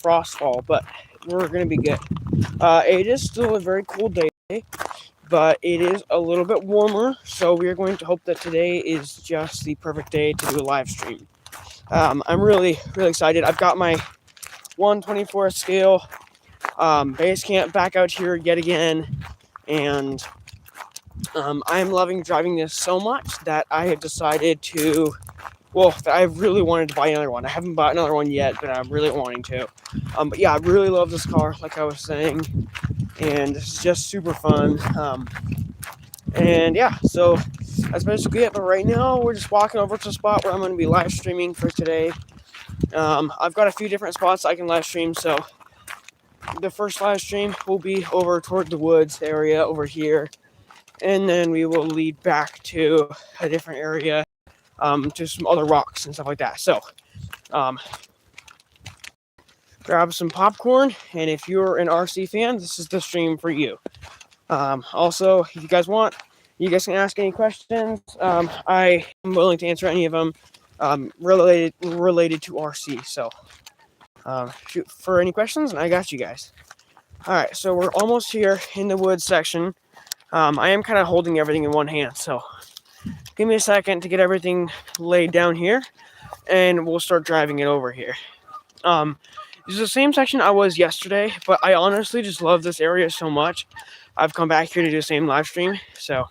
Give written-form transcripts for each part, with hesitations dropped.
frost fall, but we're gonna be good. It is still a very cool day, but it is a little bit warmer, so we are going to hope that today is just the perfect day to do a live stream. I'm really excited. I've got my 1/24 scale base camp back out here yet again, and I am loving driving this so much that I have decided to. Well, I really wanted to buy another one. I haven't bought another one yet, but I'm really wanting to. But yeah, I really love this car, like I was saying, and this is just super fun. And yeah, so that's basically it. But right now, we're just walking over to the spot where I'm going to be live streaming for today. I've got a few different spots I can live stream, so the first live stream will be over toward the woods area over here, and then we will lead back to a different area, to some other rocks and stuff like that. So, grab some popcorn, and if you're an RC fan, this is the stream for you. Also, if you guys want, you guys can ask any questions. I am willing to answer any of them related to RC. So, shoot for any questions, and I got you guys. All right, so we're almost here in the woods section. I am kind of holding everything in one hand, so give me a second to get everything laid down here, and we'll start driving it over here. This is the same section I was yesterday, but I honestly just love this area so much. I've come back here to do the same live stream, so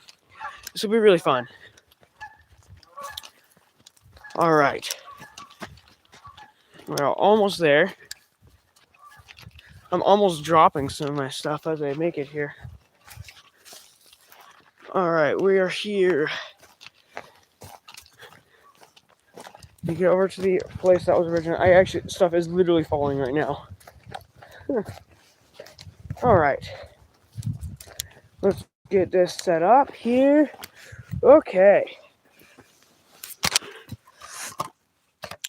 this will be really fun. All right. We're almost there. I'm almost dropping some of my stuff as I make it here. All right, we are here. To get over to the place that was originally, stuff is literally falling right now. All right. Let's get this set up here. Okay.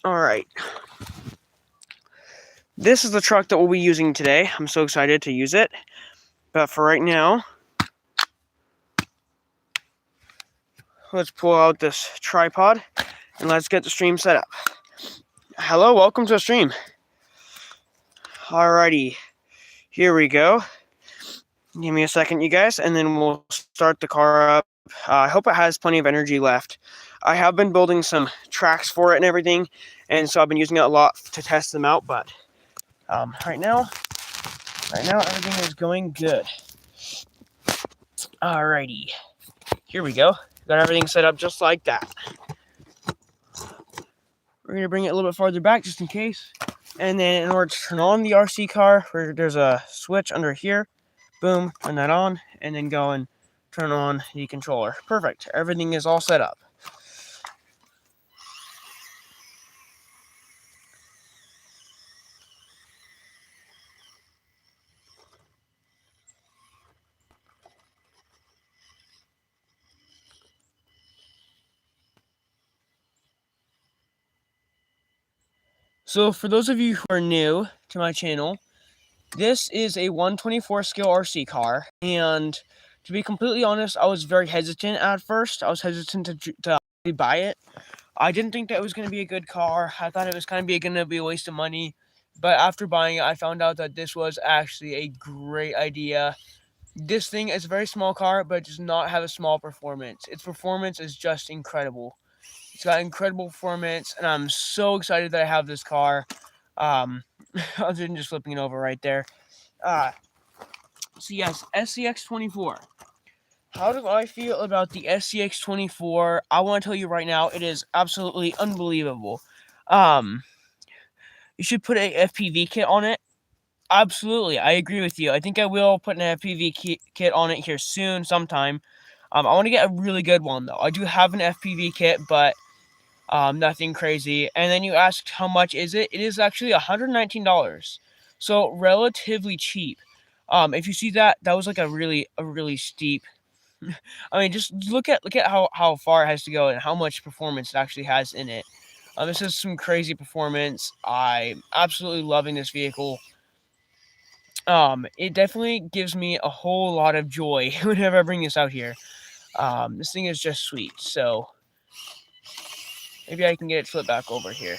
All right. This is the truck that we'll be using today. I'm so excited to use it. But for right now, let's pull out this tripod and let's get the stream set up. Hello, welcome to the stream. Alrighty, here we go. Give me a second, you guys, and then we'll start the car up. I hope it has plenty of energy left. I have been building some tracks for it and everything, and so I've been using it a lot to test them out, but right now everything is going good. Alrighty, here we go. Got everything set up just like that. We're going to bring it a little bit farther back just in case. And then in order to turn on the RC car, there's a switch under here. Boom, turn that on, and then go and turn on the controller. Perfect. Everything is all set up. So for those of you who are new to my channel, this is a 1/24 scale RC car, and to be completely honest, I was very hesitant at first. I was hesitant to buy it. I didn't think that it was going to be a good car. I thought it was going to be a waste of money. But after buying it, I found out that this was actually a great idea. This thing is a very small car, but it does not have a small performance. Its performance is just incredible. It's got incredible performance, and I'm so excited that I have this car. Other than just flipping it over right there. So yes, SCX24. How do I feel about the SCX24? I want to tell you right now, it is absolutely unbelievable. You should put a FPV kit on it. Absolutely, I agree with you. I think I will put an FPV kit on it here soon, sometime. I want to get a really good one, though. I do have an FPV kit, but nothing crazy. And then you asked how much is it? It is actually $119. So relatively cheap. If you see that was like a really steep. I mean, just look at how far it has to go and how much performance it actually has in it. This is some crazy performance. I'm absolutely loving this vehicle. It definitely gives me a whole lot of joy whenever I bring this out here. This thing is just sweet. So maybe I can get it flipped back over here.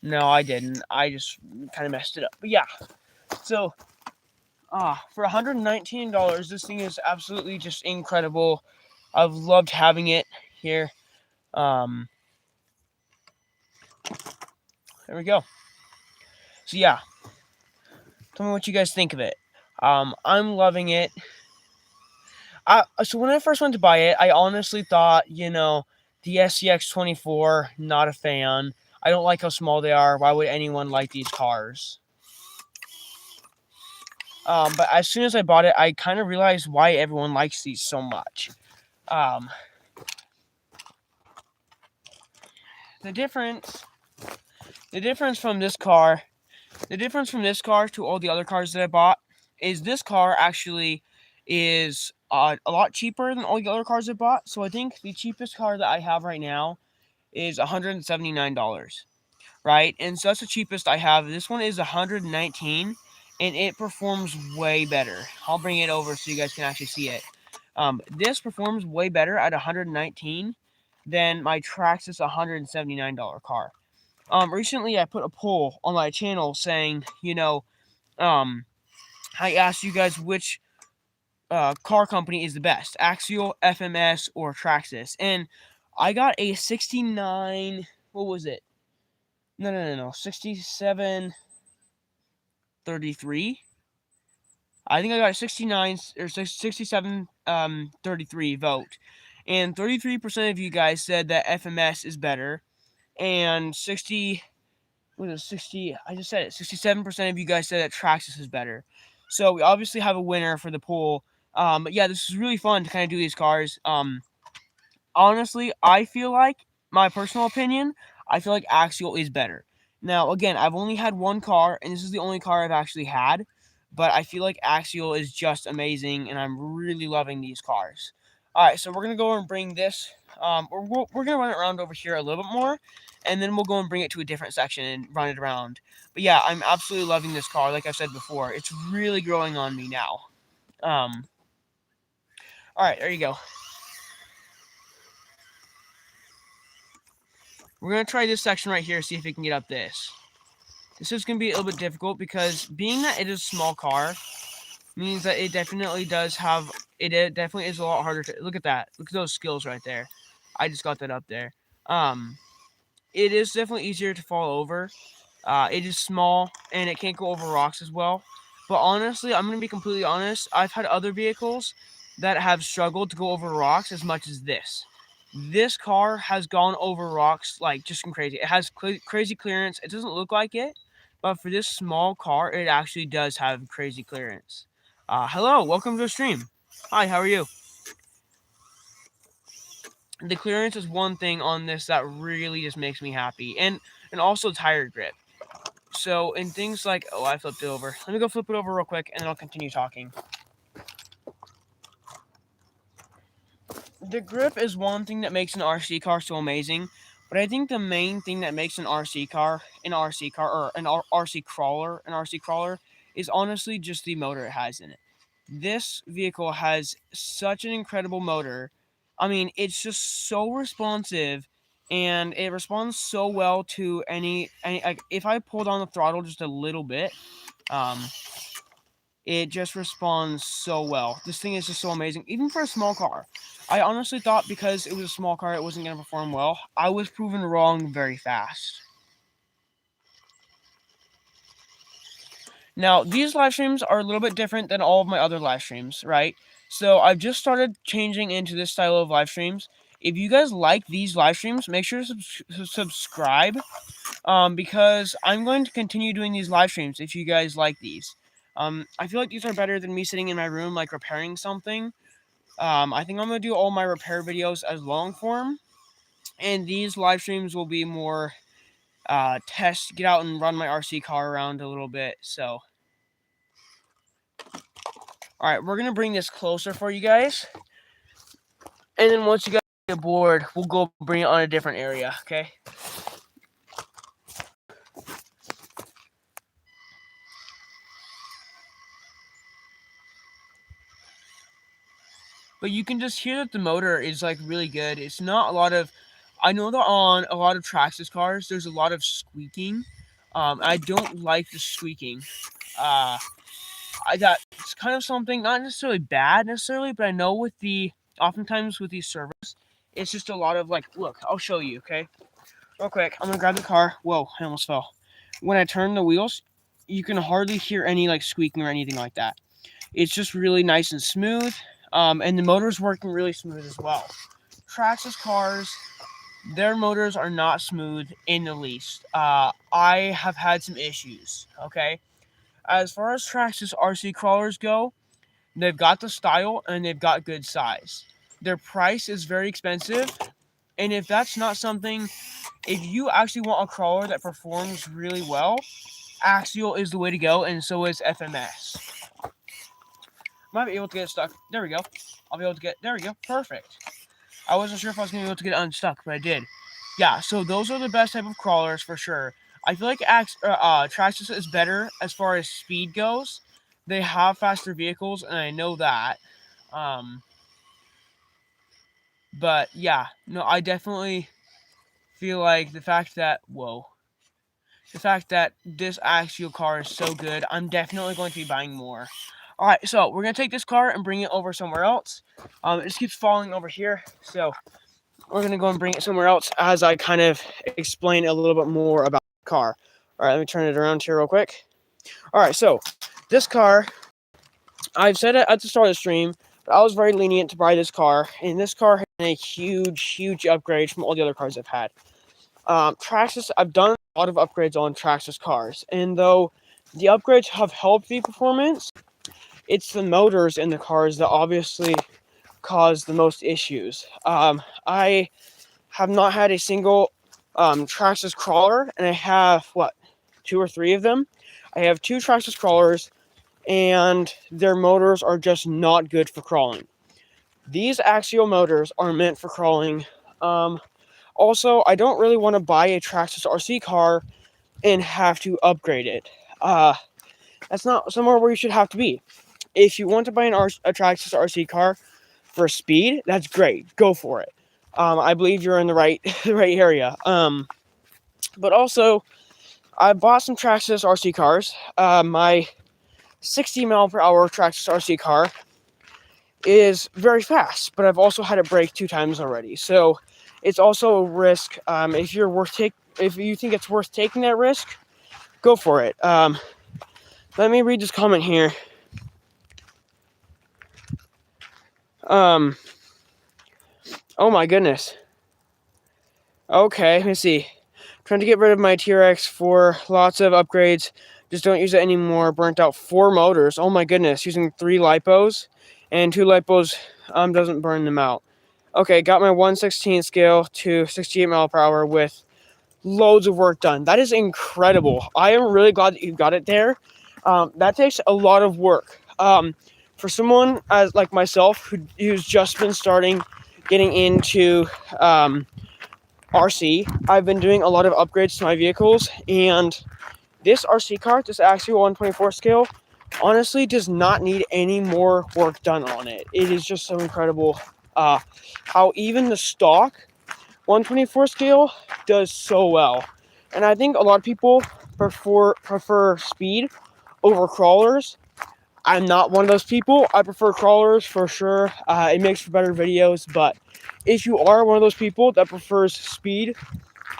No, I didn't. I just kind of messed it up. But yeah, so for $119, this thing is absolutely just incredible. I've loved having it here. There we go. So yeah, tell me what you guys think of it. I'm loving it. So when I first went to buy it, I honestly thought, the SCX-24, not a fan. I don't like how small they are. Why would anyone like these cars? But as soon as I bought it, I kind of realized why everyone likes these so much. The difference from this car, to all the other cars that I bought is this car actually is a lot cheaper than all the other cars I bought. So I think the cheapest car that I have right now is $179, right? And so that's the cheapest I have. This one is $119, and it performs way better. I'll bring it over so you guys can actually see it. This performs way better at $119 than my Traxxas $179 car. Recently I put a poll on my channel saying, I asked you guys which car company is the best, Axial, FMS, or Traxxas, and I got a 69. What was it? No. 6733. I think I got a 69 or 67 33 vote, and 33% of you guys said that FMS is better, and 60. What is it, 60? I just said it. 67% of you guys said that Traxxas is better. So we obviously have a winner for the poll. But yeah, this is really fun to kind of do these cars. Honestly, I feel like, my personal opinion, I feel like Axial is better. Now, again, I've only had one car, and this is the only car I've actually had. But I feel like Axial is just amazing, and I'm really loving these cars. All right, so we're gonna go and bring this. We're gonna run it around over here a little bit more, and then we'll go and bring it to a different section and run it around. But yeah, I'm absolutely loving this car. Like I said before, it's really growing on me now. All right, there you go. We're going to try this section right here, see if we can get up this. This is going to be a little bit difficult because being that it is a small car means that it definitely does have, it definitely is a lot harder to, look at that. Look at those skills right there. I just got that up there. It is definitely easier to fall over. It is small and it can't go over rocks as well. But honestly, I'm going to be completely honest. I've had other vehicles that have struggled to go over rocks as much as this. This car has gone over rocks like just crazy. It has crazy clearance. It doesn't look like it, but for this small car, it actually does have crazy clearance. Hello, welcome to the stream. Hi, how are you? The clearance is one thing on this that really just makes me happy, and also tire grip. So in things like, oh, I flipped it over. Let me go flip it over real quick, and then I'll continue talking. The grip is one thing that makes an RC car so amazing, but I think the main thing that makes an RC crawler, is honestly just the motor it has in it. This vehicle has such an incredible motor. I mean, it's just so responsive, and it responds so well to any like if I pull down the throttle just a little bit, it just responds so well. This thing is just so amazing, even for a small car. I honestly thought because it was a small car, it wasn't going to perform well. I was proven wrong very fast. Now, these live streams are a little bit different than all of my other live streams, right? So I've just started changing into this style of live streams. If you guys like these live streams, make sure to subscribe, because I'm going to continue doing these live streams if you guys like these. I feel like these are better than me sitting in my room, like repairing something. I think I'm going to do all my repair videos as long form, and these live streams will be more get out and run my RC car around a little bit. So, all right, we're going to bring this closer for you guys, and then once you guys get bored, we'll go bring it on a different area, okay? But you can just hear that the motor is like really good. It's not a lot of, I know that on a lot of Traxxas cars, there's a lot of squeaking. I don't like the squeaking. It's kind of something not necessarily bad necessarily, but I know oftentimes with these servos, it's just a lot of like, look, I'll show you, okay? Real quick, I'm gonna grab the car. Whoa, I almost fell. When I turn the wheels, you can hardly hear any like squeaking or anything like that. It's just really nice and smooth, and the motor's working really smooth as well. Traxxas cars, their motors are not smooth in the least. I have had some issues, okay? As far as Traxxas RC crawlers go, they've got the style and they've got good size. Their price is very expensive, and if that's not something, if you actually want a crawler that performs really well, Axial is the way to go, and so is FMS. Might be able to get it stuck. There we go. I'll be able to get, there we go. Perfect. I wasn't sure if I was going to be able to get it unstuck, but I did. Yeah, so those are the best type of crawlers for sure. I feel like Traxxas is better as far as speed goes. They have faster vehicles, and I know that. But yeah, no, I definitely feel like the fact that this Axial car is so good, I'm definitely going to be buying more. All right, so we're going to take this car and bring it over somewhere else. It just keeps falling over here, so we're going to go and bring it somewhere else as I kind of explain a little bit more about the car. All right, let me turn it around here real quick. All right, so this car, I've said it at the start of the stream, but I was very lenient to buy this car, and this car has been a huge upgrade from all the other cars I've had. Traxxas, I've done a lot of upgrades on Traxxas cars, and though the upgrades have helped the performance, it's the motors in the cars that obviously cause the most issues. I have not had a single Traxxas crawler, and I have, 2 or 3 of them. I have 2 Traxxas crawlers, and their motors are just not good for crawling. These Axial motors are meant for crawling. Also, I don't really want to buy a Traxxas RC car and have to upgrade it. That's not somewhere where you should have to be. If you want to buy a Traxxas RC car for speed, that's great. Go for it. I believe you're in the right area. But also, I bought some Traxxas RC cars. My 60 mile per hour Traxxas RC car is very fast, but I've also had it break 2 times already. So it's also a risk. If you think it's worth taking that risk, go for it. Let me read this comment here. Oh my goodness. Okay, let me see. Trying to get rid of my TRX for lots of upgrades. Just don't use it anymore. Burnt out 4 motors. Oh my goodness. Using 3 lipos, and 2 lipos doesn't burn them out. Okay, got my 1/16 scale to 68 mile per hour with loads of work done. That is incredible. I am really glad that you got it there. That takes a lot of work. For someone as like myself who's just been getting into RC, I've been doing a lot of upgrades to my vehicles, and this RC car, this Axial 124 scale, honestly does not need any more work done on it. It is just so incredible how even the stock 124 scale does so well. And I think a lot of people prefer speed over crawlers. I'm not one of those people. I prefer crawlers for sure. It makes for better videos, but if you are one of those people that prefers speed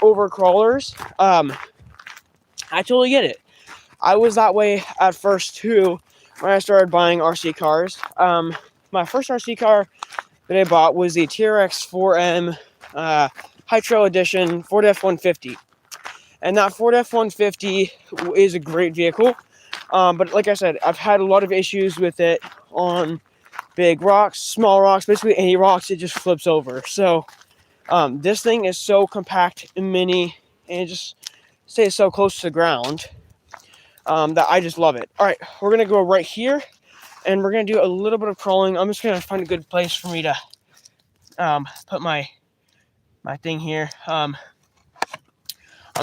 over crawlers, I totally get it. I was that way at first too when I started buying RC cars. My first RC car that I bought was the TRX 4M High Trail Edition Ford F-150. And that Ford F-150 is a great vehicle. But like I said, I've had a lot of issues with it on big rocks, small rocks, basically any rocks, it just flips over. So this thing is so compact and mini, and it just stays so close to the ground that I just love it. All right, we're going to go right here, and we're going to do a little bit of crawling. I'm just going to find a good place for me to put my thing here. I'm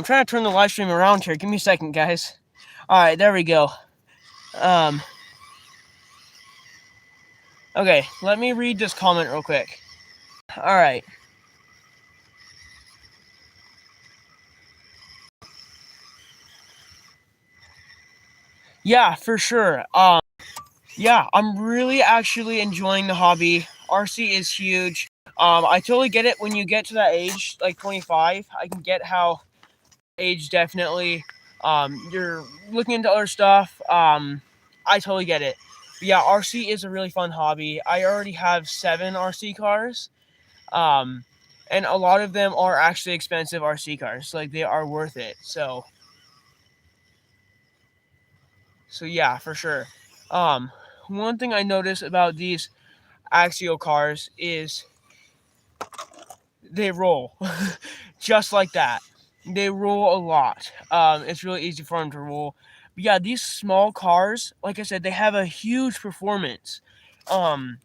trying to turn the live stream around here. Give me a second, guys. All right, there we go. Okay, let me read this comment real quick. All right. Yeah, for sure. Yeah, I'm really actually enjoying the hobby. RC is huge. I totally get it when you get to that age, like 25. I can get how age definitely. You're looking into other stuff. I totally get it. But yeah, RC is a really fun hobby. I already have 7 RC cars. Um, and a lot of them are actually expensive RC cars. Like they are worth it. So yeah, for sure. Um, One thing I noticed about these axial cars is they roll just like that. They roll a lot. It's really easy for them to roll. But yeah, these small cars, like I said, they have a huge performance. Um,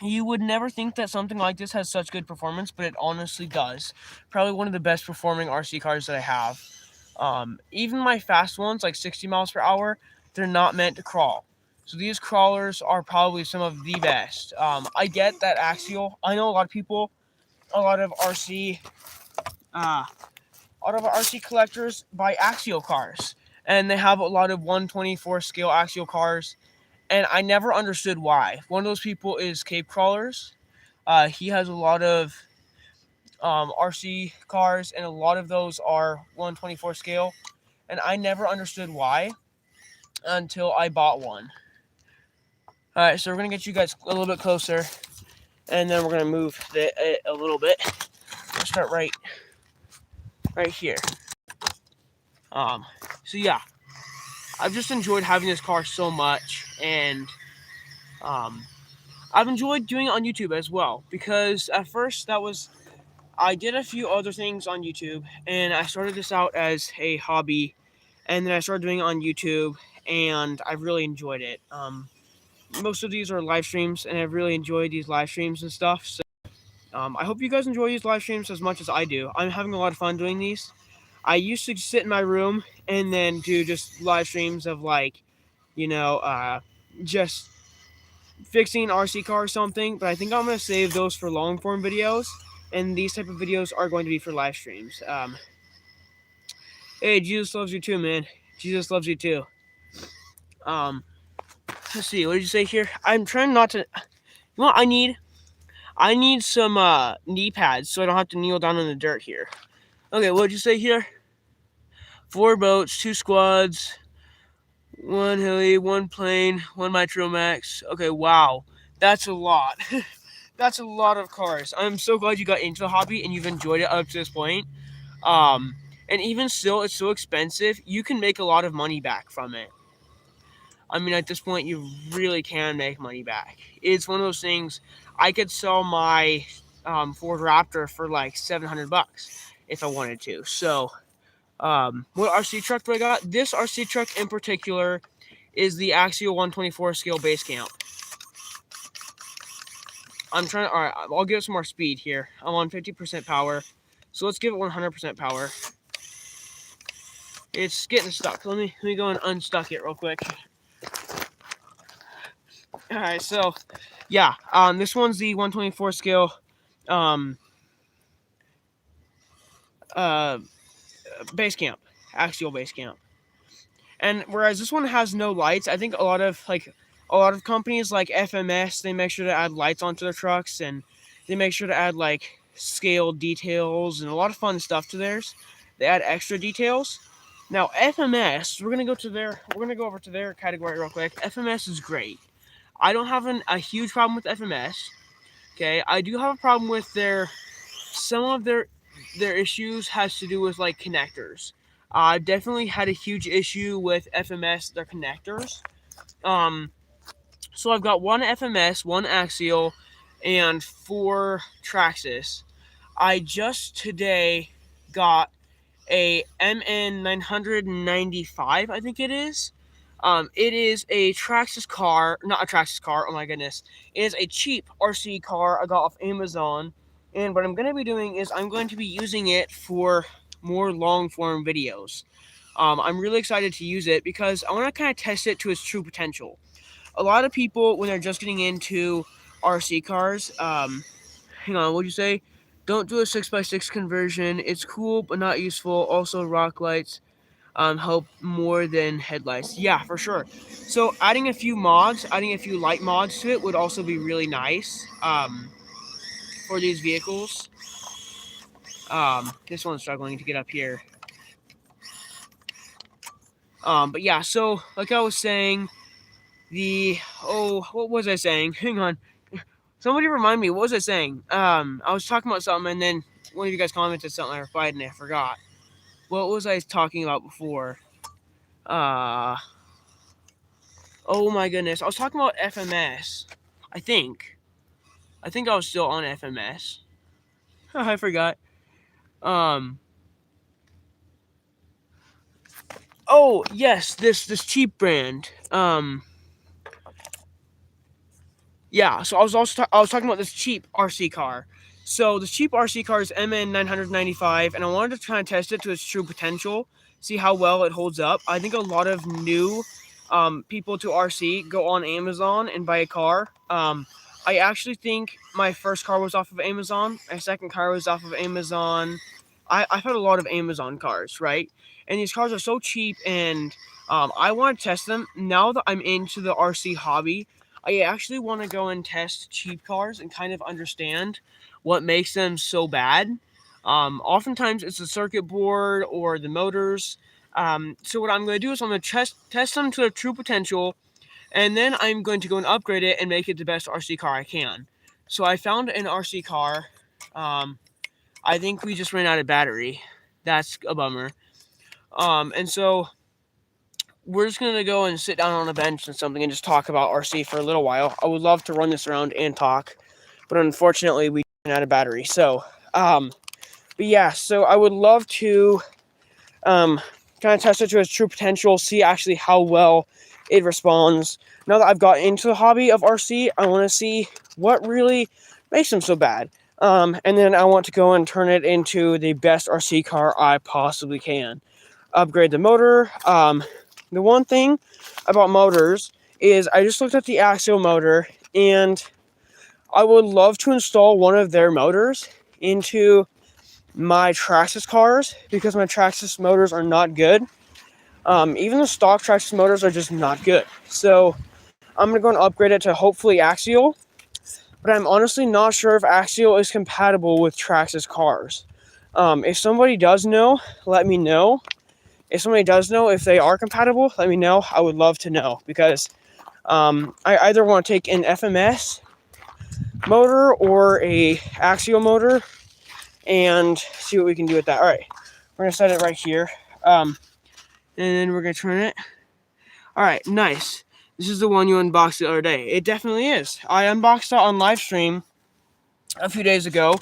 you would never think that something like this has such good performance, but it honestly does. Probably one of the best performing RC cars that I have. Even my fast ones, like 60 miles per hour, they're not meant to crawl. So these crawlers are probably some of the best. I get that axial. I know a lot of people, a lot of RC, uh, a lot of RC collectors buy axial cars, and they have a lot of 124 scale axial cars. And I never understood why. One of those people is Cape Crawlers. He has a lot of RC cars, and a lot of those are 124 scale. And I never understood why until I bought one. All right, so we're gonna get you guys a little bit closer, and then we're gonna move it a little bit. We'll start right here. Um, so yeah, I've just enjoyed having this car so much, and um, I've enjoyed doing it on YouTube as well because at first I did a few other things on YouTube, and I started this out as a hobby, and then I started doing it on YouTube, and I've really enjoyed it. Most of these are live streams, and I've really enjoyed these live streams and stuff. So I hope you guys enjoy these live streams as much as I do. I'm having a lot of fun doing these. I used to sit in my room and then do just live streams of like, you know, just fixing an RC car or something. But I think I'm gonna save those for long form videos, and these type of videos are going to be for live streams. Hey, Jesus loves you too, man. Jesus loves you too. Um, let's see. What did you say here? I'm trying not to. You know what I need? I need some knee pads so I don't have to kneel down in the dirt here. Okay, what did you say here? 4 boats, 2 squads, 1 heli, 1 plane, 1 Mitromax. Okay, wow. That's a lot. That's a lot of cars. I'm so glad you got into the hobby and you've enjoyed it up to this point. Um, and even still, it's so expensive. You can make a lot of money back from it. I mean, at this point, you really can make money back. It's one of those things. I could sell my Ford Raptor for like $700 if I wanted to. So, what RC truck do I got? This RC truck in particular is the Axial 124 scale base camp. I'm trying. All right, I'll give it some more speed here. I'm on 50% power, so let's give it 100% power. It's getting stuck. Let me go and unstuck it real quick. All right, so yeah, this one's the 124 scale, um, uh, base camp, axial base camp. And whereas this one has no lights, I think a lot of companies like FMS, they make sure to add lights onto their trucks, and they make sure to add like scale details and a lot of fun stuff to theirs. They add extra details. Now FMS, we're gonna go over to their category real quick. FMS is great. I don't have a huge problem with FMS. Okay, I do have a problem with some of their issues has to do with like connectors. I've definitely had a huge issue with FMS, their connectors. Um, so I've got 1 FMS, 1 Axial, and 4 Traxxas. I just today got a MN 995, I think it is. It is a Traxxas car, not a Traxxas car. Oh my goodness, it is a cheap RC car I got off Amazon. And what I'm going to be doing is I'm going to be using it for more long form videos. I'm really excited to use it because I want to kind of test it to its true potential. A lot of people, when they're just getting into RC cars, hang on, what'd you say? Don't do a 6x6 conversion. It's cool, but not useful. Also, rock lights. help more than headlights. Yeah, for sure. So adding a few mods, adding a few light mods to it would also be really nice for these vehicles. This one's struggling to get up here. But yeah, so like I was saying, what was I saying? Hang on. Somebody remind me, what was I saying? I was talking about something, and then one of you guys commented something, I replied, and I forgot. What was I talking about before? Oh my goodness. I was talking about FMS. I think I was still on FMS. I forgot. Oh yes, this cheap brand. Yeah, so I was talking about this cheap RC car. So the cheap RC car is MN 995, and I wanted to kind of test it to its true potential, see how well it holds up. I think a lot of new people to RC go on Amazon and buy a car. I actually think my first car was off of Amazon. My second car was off of Amazon. I've had a lot of Amazon cars, right? And these cars are so cheap, and I want to test them. Now that I'm into the RC hobby, I actually want to go and test cheap cars and kind of understand what makes them so bad. Oftentimes it's the circuit board or the motors. So what I'm going to do is I'm going to test them to their true potential, and then I'm going to go and upgrade it and make it the best RC car I can. So I found an RC car. I think we just ran out of battery. That's a bummer. And so we're just gonna go and sit down on a bench and something and just talk about RC for a little while. I would love to run this around and talk, but unfortunately we ran out of battery. So, but yeah, so I would love to kind of test it to its true potential, see actually how well it responds. Now that I've got into the hobby of RC, I want to see what really makes them so bad. And then I want to go and turn it into the best RC car I possibly can. Upgrade the motor. The one thing about motors is I just looked at the Axial motor, and I would love to install one of their motors into my Traxxas cars because my Traxxas motors are not good. Even the stock Traxxas motors are just not good. So I'm going to go and upgrade it to hopefully Axial, but I'm honestly not sure if Axial is compatible with Traxxas cars. If somebody does know, let me know. If somebody does know if they are compatible, let me know. I would love to know because I either want to take an FMS motor or a Axial motor and see what we can do with that. All right, we're gonna set it right here, and then we're gonna turn it. All right, nice. This is the one you unboxed the other day. It definitely is. I unboxed it on live stream a few days ago,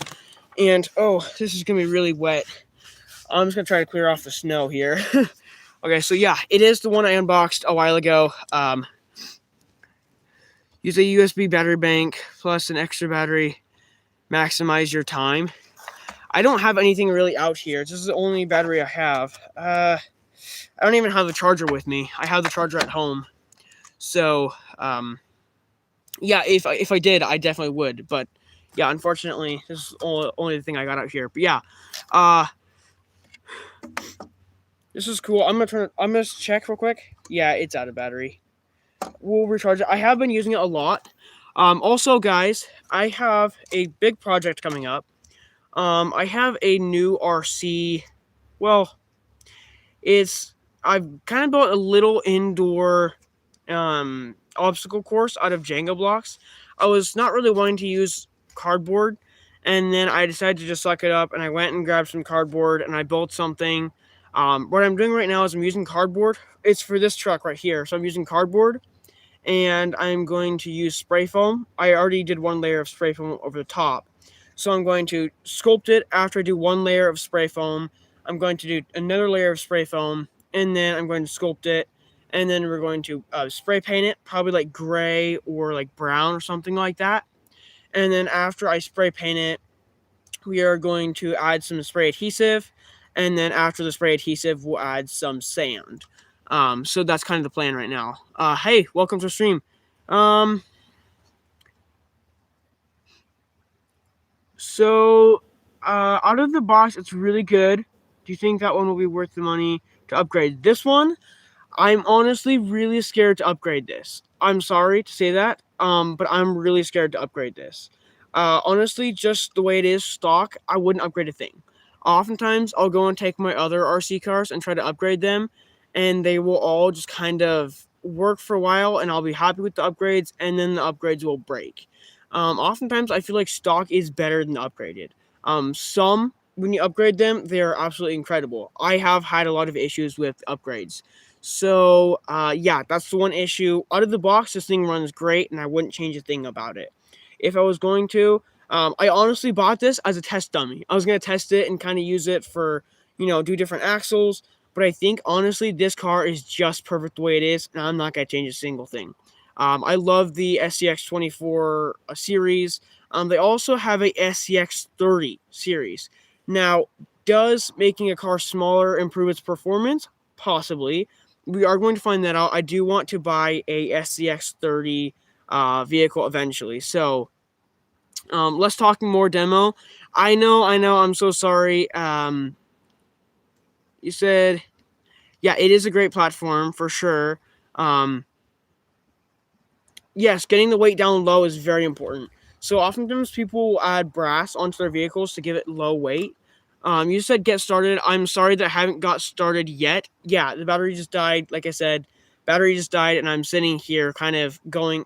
and oh, this is gonna be really wet. I'm just gonna try to clear off the snow here. Okay, so yeah, it is the one I unboxed a while ago. Use a USB battery bank plus an extra battery. Maximize your time. I don't have anything really out here. This is the only battery I have. I don't even have the charger with me. I have the charger at home. So, yeah, if I did, I definitely would. But yeah, unfortunately, this is only the thing I got out here. But yeah, this is cool. I'm gonna check real quick. Yeah, it's out of battery. We'll recharge it. I have been using it a lot. Also, guys, I have a big project coming up. I have a new RC. Well, I've kind of built a little indoor obstacle course out of Jenga blocks. I was not really wanting to use cardboard, and then I decided to just suck it up, and I went and grabbed some cardboard, and I built something. What I'm doing right now is I'm using cardboard. It's for this truck right here, so I'm using cardboard, and I'm going to use spray foam. I already did one layer of spray foam over the top, so I'm going to sculpt it after I do one layer of spray foam. I'm going to do another layer of spray foam, and then I'm going to sculpt it, and then we're going to spray paint it, probably like gray or like brown or something like that. And then after I spray paint it, we are going to add some spray adhesive, and then after the spray adhesive, we'll add some sand. So that's kind of the plan right now. Hey, welcome to the stream. So out of the box, it's really good. Do you think that one will be worth the money? to upgrade. This one, I'm honestly really scared to upgrade this. I'm sorry to say that, but I'm really scared to upgrade this. Honestly, just the way it is stock, I wouldn't upgrade a thing. Oftentimes, I'll go and take my other RC cars and try to upgrade them, and they will all just kind of work for a while, and I'll be happy with the upgrades, and then the upgrades will break. Oftentimes, I feel like stock is better than upgraded. Some, when you upgrade them, they're absolutely incredible. I have had a lot of issues with upgrades. So, yeah, that's the one issue. Out of the box, this thing runs great, and I wouldn't change a thing about it. If I was going to, I honestly bought this as a test dummy. I was going to test it and kind of use it for, do different axles. But I think, honestly, this car is just perfect the way it is, and I'm not going to change a single thing. I love the SCX 24 series. They also have a SCX 30 series. Now, does making a car smaller improve its performance? Possibly. We are going to find that out. I do want to buy a SCX 30 vehicle eventually. So, let's talk more demo. I know. I'm so sorry. You said, yeah, it is a great platform for sure. Um, yes, getting the weight down low is very important. So oftentimes people will add brass onto their vehicles to give it low weight. You said get started. I'm sorry that I haven't got started yet. Yeah, the battery just died. Like I said, battery just died, and I'm sitting here kind of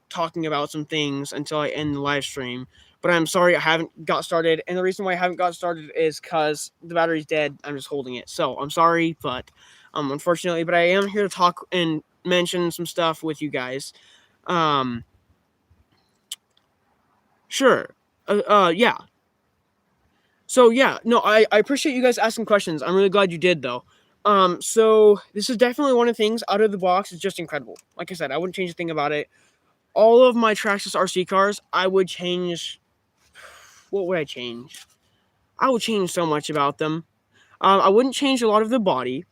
talking about some things until I end the live stream. But I'm sorry I haven't got started, and the reason why I haven't got started is because the battery's dead. I'm just holding it. So I'm sorry, but unfortunately, but I am here to talk and mention some stuff with you guys. Um, Sure. Yeah. So yeah, no, I appreciate you guys asking questions. I'm really glad you did though. So this is definitely one of the things out of the box. It's just incredible. Like I said, I wouldn't change a thing about it. All of my Traxxas RC cars, I would change. What would I change? I would change so much about them. I wouldn't change a lot of the body,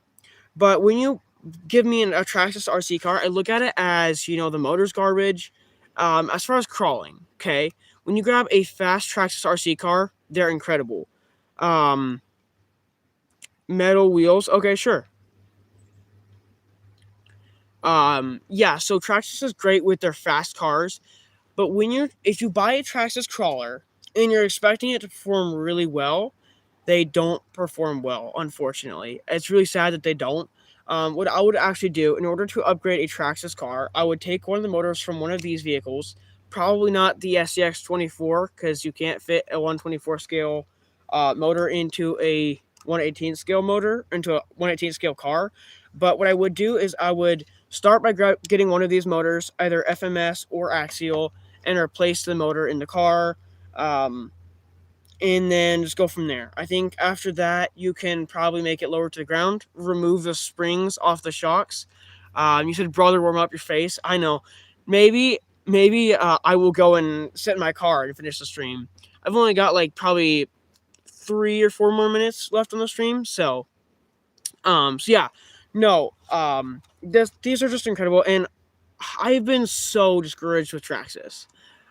but when you give me a Traxxas RC car, I look at it as the motor's garbage. As far as crawling, okay, when you grab a fast Traxxas RC car, they're incredible. Um, Metal wheels, okay, sure. Yeah, so Traxxas is great with their fast cars, but if you buy a Traxxas crawler and you're expecting it to perform really well, they don't perform well, unfortunately. It's really sad that they don't. What I would actually do in order to upgrade a Traxxas car, I would take one of the motors from one of these vehicles, probably not the SCX 24, because you can't fit a 124 scale motor into a 118 scale motor, into a 118 scale car. But what I would do is I would start by getting one of these motors, either FMS or axial, and replace the motor in the car. And then just go from there. I think after that, you can probably make it lower to the ground, remove the springs off the shocks. You said, brother, warm up your face. I know. Maybe I will go and sit in my car and finish the stream. I've only got like probably 3 or 4 more minutes left on the stream. So yeah, no, these are just incredible. And I've been so discouraged with Traxxas.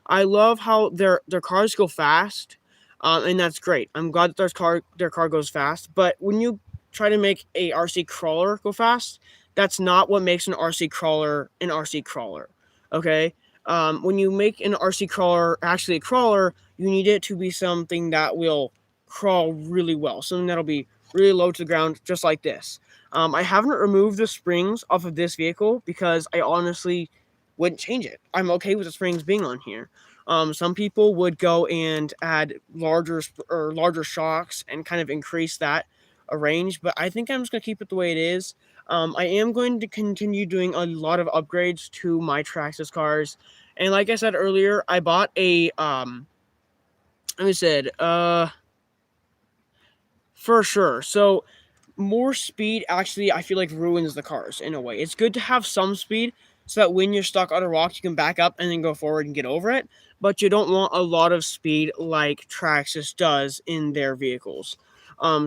I love how their cars go fast, and that's great. I'm glad that their car goes fast. But when you try to make a RC crawler go fast, that's not what makes an RC crawler an RC crawler. Okay. When you make an RC crawler actually a crawler, you need it to be something that will crawl really well, something that'll be really low to the ground, just like this. I haven't removed the springs off of this vehicle because I honestly wouldn't change it. I'm okay with the springs being on here. Some people would go and add larger shocks and kind of increase that range, but I think I'm just gonna keep it the way it is. I am going to continue doing a lot of upgrades to my Traxxas cars, and like I said earlier, I bought a Let me said for sure. So more speed actually I feel like ruins the cars in a way. It's good to have some speed so that when you're stuck on a rock you can back up and then go forward and get over it, but you don't want a lot of speed like Traxxas does in their vehicles.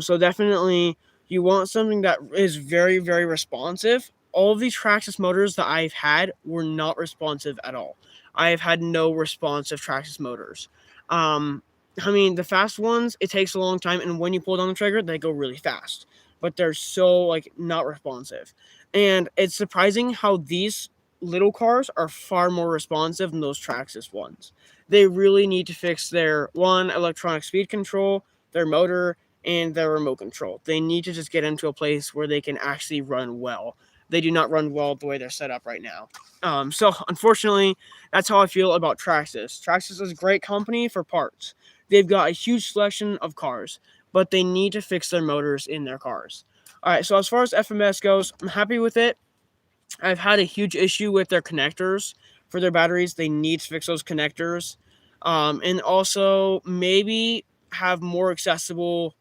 So definitely you want something that is very, very responsive. All of these Traxxas motors that I've had were not responsive at all. I have had no responsive Traxxas motors. I mean, the fast ones, it takes a long time, and when you pull down the trigger, they go really fast. but they're so like not responsive. And it's surprising how these little cars are far more responsive than those Traxxas ones. They really need to fix their one electronic speed control, their motor, and their remote control. They need to just get into a place where they can actually run well. They do not run well the way they're set up right now. So unfortunately, that's how I feel about Traxxas. Traxxas is a great company for parts. They've got a huge selection of cars, but they need to fix their motors in their cars. All right, so as far as FMS goes, I'm happy with it. I've had a huge issue with their connectors for their batteries. They need to fix those connectors. And also maybe have more accessible,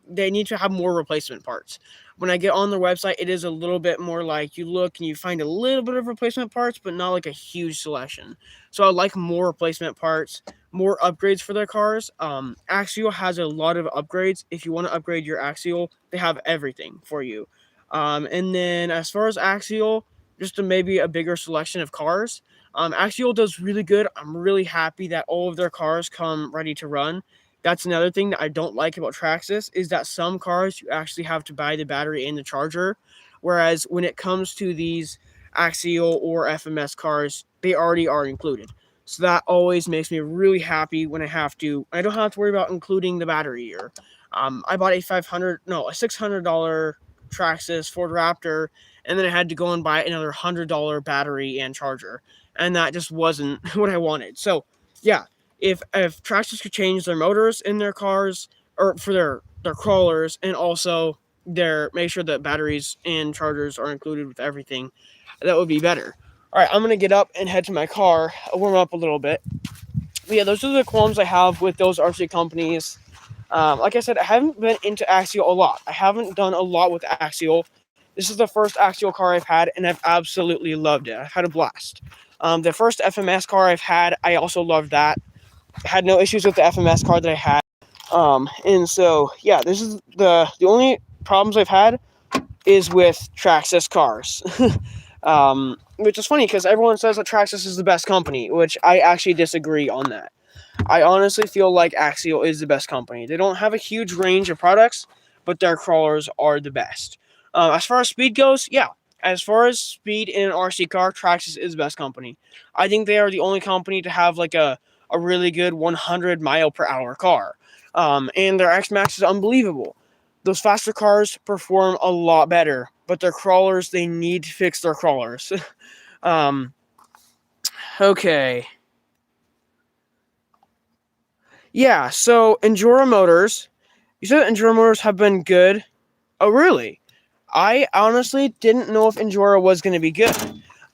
they need to have more replacement parts. When I get on their website, it is a little bit more like you look and you find a little bit of replacement parts, but not like a huge selection. So I like more replacement parts, more upgrades for their cars. Axial has a lot of upgrades. If you want to upgrade your Axial, they have everything for you. And then as far as Axial, just maybe a bigger selection of cars. Axial does really good. I'm really happy that all of their cars come ready to run. That's another thing that I don't like about Traxxas is that some cars you actually have to buy the battery and the charger, whereas when it comes to these Axial or FMS cars, they already are included. So that always makes me really happy when I don't have to worry about including the battery here. I bought a $600 Traxxas Ford Raptor, and then I had to go and buy another $100 battery and charger, and that just wasn't what I wanted. So, yeah, if Traxxas could change their motors in their cars or for their crawlers, and also make sure that batteries and chargers are included with everything, that would be better. All right, I'm gonna get up and head to my car, warm up a little bit. But yeah, those are the qualms I have with those RC companies. Like I said, I haven't been into Axial a lot. I haven't done a lot with Axial. This is the first Axial car I've had, and I've absolutely loved it. I've had a blast. The first FMS car I've had, I also loved that. I had no issues with the FMS car that I had. And so, yeah, this is the only problems I've had is with Traxxas cars. Which is funny because everyone says that Traxxas is the best company, which I actually disagree on that. I honestly feel like Axial is the best company. They don't have a huge range of products, but their crawlers are the best. As far as speed goes, yeah. As far as speed in an RC car, Traxxas is the best company. I think they are the only company to have like a really good 100 mile per hour car. And their X-Max is unbelievable. Those faster cars perform a lot better, but their crawlers, they need to fix their crawlers. um, okay. Yeah, so Endura Motors. You said Endura Motors have been good. Oh, really? I honestly didn't know if Endura was going to be good.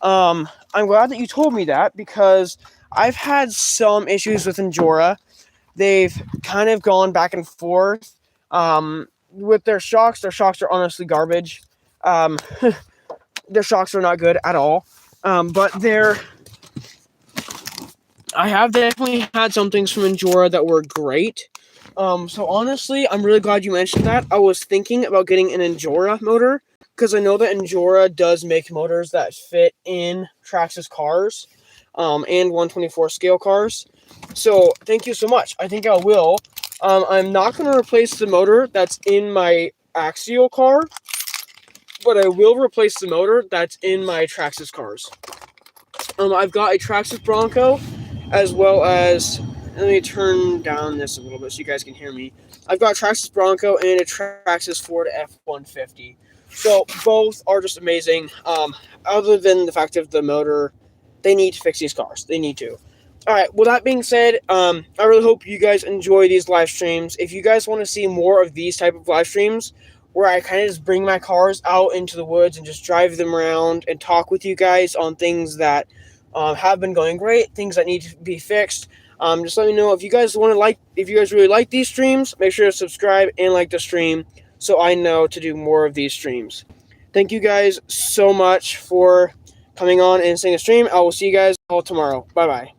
I'm glad that you told me that because I've had some issues with Endura. They've kind of gone back and forth. With their shocks are honestly garbage. Their shocks are not good at all. But I have definitely had some things from Endura that were great. So honestly, I'm really glad you mentioned that. I was thinking about getting an Endura motor because I know that Endura does make motors that fit in Traxxas cars, and 124 scale cars. So thank you so much. I think I will. I'm not going to replace the motor that's in my Axial car, but I will replace the motor that's in my Traxxas cars. I've got a Traxxas Bronco, as well as, let me turn down this a little bit so you guys can hear me. I've got a Traxxas Bronco and a Traxxas Ford F-150. So both are just amazing. Other than the fact of the motor, they need to fix these cars. They need to. All right, well, that being said, I really hope you guys enjoy these live streams. If you guys want to see more of these type of live streams, where I kind of just bring my cars out into the woods and just drive them around and talk with you guys on things that have been going great, things that need to be fixed. Just let me know if you guys really like these streams. Make sure to subscribe and like the stream so I know to do more of these streams. Thank you guys so much for coming on and seeing a stream. I will see you guys all tomorrow. Bye bye.